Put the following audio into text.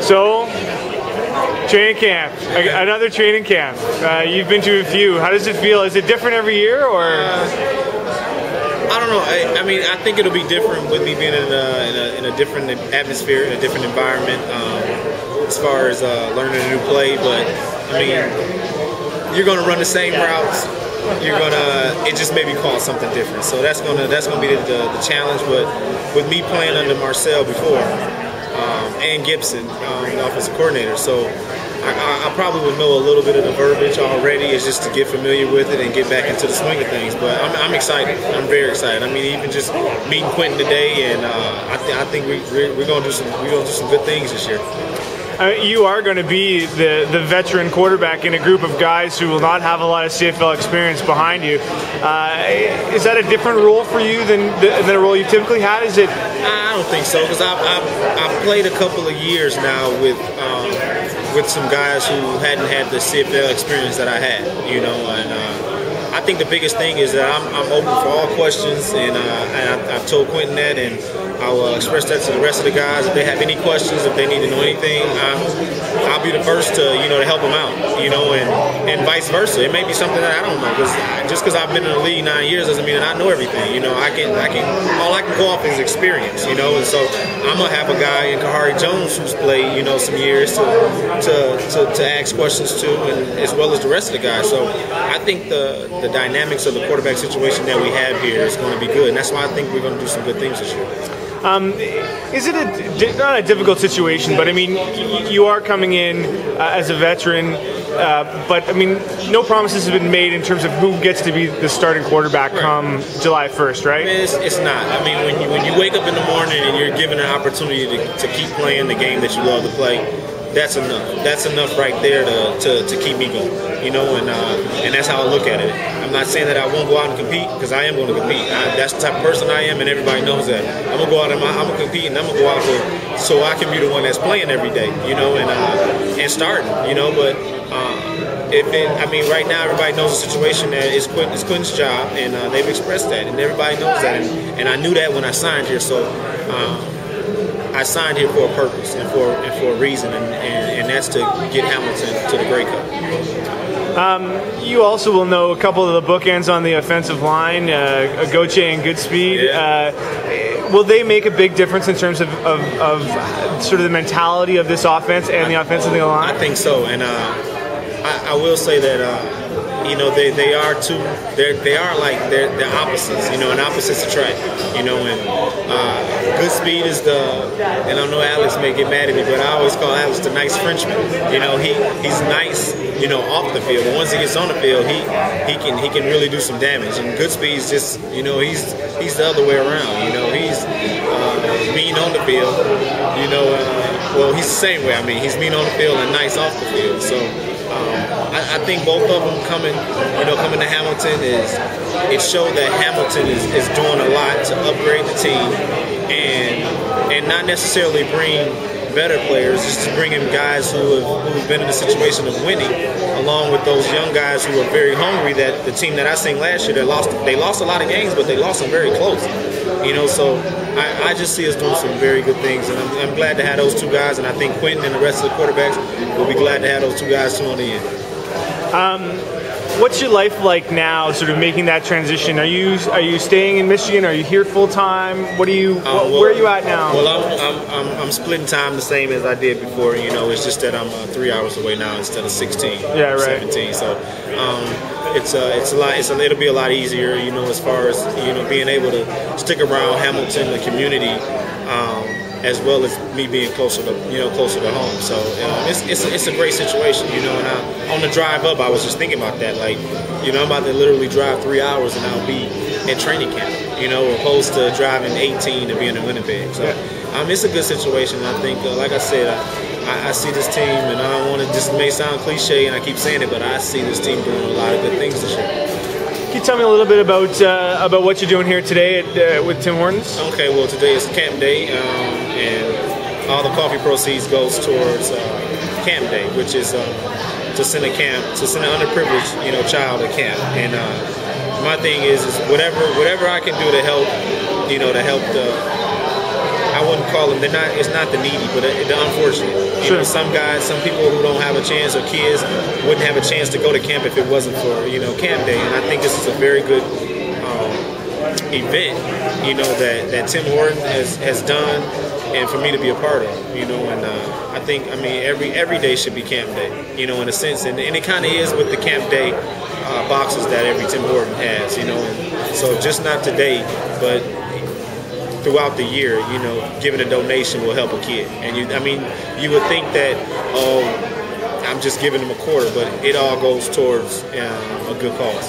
So, training camp, another training camp. You've been to a few. How does it feel? Is it different every year, or? I don't know. I mean, I think it'll be different with me being in a different atmosphere, in a different environment, as far as learning a new play. But I mean, you're going to run the same routes. It just may be called something different. So that's gonna be the challenge. But with me playing under Marcel before, and Gibson, the offensive coordinator, so I probably would know a little bit of the verbiage already. It's just to get familiar with it and get back into the swing of things. But I'm excited. I'm very excited. I mean, even just meeting Quentin today, and I think we're gonna do some good things this year. You are going to be the veteran quarterback in a group of guys who will not have a lot of CFL experience behind you. Is that a different role for you than the role you typically had? Is it? I don't think so, because I've played a couple of years now with some guys who hadn't had the CFL experience that I had, and I think the biggest thing is that I'm open for all questions, and I've told Quentin that, and I'll express that to the rest of the guys. If they have any questions, if they need to know anything, I'll be the first to help them out, and vice versa. It may be something that I don't know, because just because I've been in the league 9 years doesn't mean that I know everything. All I can go off is experience, and so I'm gonna have a guy in Kahari Jones who's played some years to ask questions to, and as well as the rest of the guys. So I think the dynamics of the quarterback situation that we have here is going to be good, and that's why I think we're going to do some good things this year. Is it not a difficult situation, but I mean, you are coming in as a veteran, but I mean, no promises have been made in terms of who gets to be the starting quarterback come July 1st, right? I mean, it's not. I mean, when you wake up in the morning and you're given an opportunity to keep playing the game that you love to play, that's enough. That's enough right there to keep me going, and that's how I look at it. I'm not saying that I won't go out and compete, because I am going to compete. That's the type of person I am, and everybody knows that. I'm going to go out and I'm going to compete, and I'm going to go out so I can be the one that's playing every day, and starting, But right now everybody knows the situation that it's Quentin's job, and they've expressed that, and everybody knows that, and I knew that when I signed here. So I signed here for a purpose and for a reason, and that's to get Hamilton to the Grey Cup. You also will know a couple of the bookends on the offensive line, Goche and Goodspeed. Yeah. Will they make a big difference in terms of sort of the mentality of this offense and the offensive line? I think so, and I will say that they are two. They're opposites, and opposites attract, and Goodspeed is and I know Alex may get mad at me, but I always call Alex the nice Frenchman. He's nice, off the field, but once he gets on the field, he can really do some damage. And Goodspeed is just, he's the other way around. He's mean on the field. Well, he's the same way. I mean, he's mean on the field and nice off the field. So I think both of them coming to Hamilton it showed that Hamilton is doing a lot to upgrade the team and not necessarily bring better players, just to bring in guys who've been in a situation of winning, along with those young guys who are very hungry. That the team that I seen last year, they lost a lot of games, but they lost them very close. So I just see us doing some very good things, and I'm glad to have those two guys, and I think Quentin and the rest of the quarterbacks will be glad to have those two guys too on the end. What's your life like now, sort of making that transition? Are you staying in Michigan? Are you here full time? Where are you at now? Well, I'm splitting time the same as I did before. It's just that I'm 3 hours away now instead of 16. Yeah, right. 17. So it's a lot. It'll be a lot easier, as far as being able to stick around Hamilton, the community. As well as me being closer to home, so it's a great situation, And on the drive up, I was just thinking about that, I'm about to literally drive 3 hours and I'll be at training camp, opposed to driving 18 to being in Winnipeg. So it's a good situation. I think, like I said, I see this team, and I don't want to. This may sound cliche, and I keep saying it, but I see this team doing a lot of good things this year. Can you tell me a little bit about what you're doing here today with Tim Hortons? Okay, well, today is camp day, and all the coffee proceeds goes towards camp day, which is to send a underprivileged child to camp. And my thing is whatever I can do to help, I wouldn't call them. They're not. It's not the needy, but the unfortunate. You know, some guys, some people who don't have a chance, or kids wouldn't have a chance to go to camp if it wasn't for camp day. And I think this is a very good event. That Tim Horton has done, and for me to be a part of. And I think every day should be camp day. In a sense, and it kind of is with the camp day boxes that every Tim Horton has. And so just not today, but throughout the year, giving a donation will help a kid. And you would think that, I'm just giving them a quarter, but it all goes towards a good cause.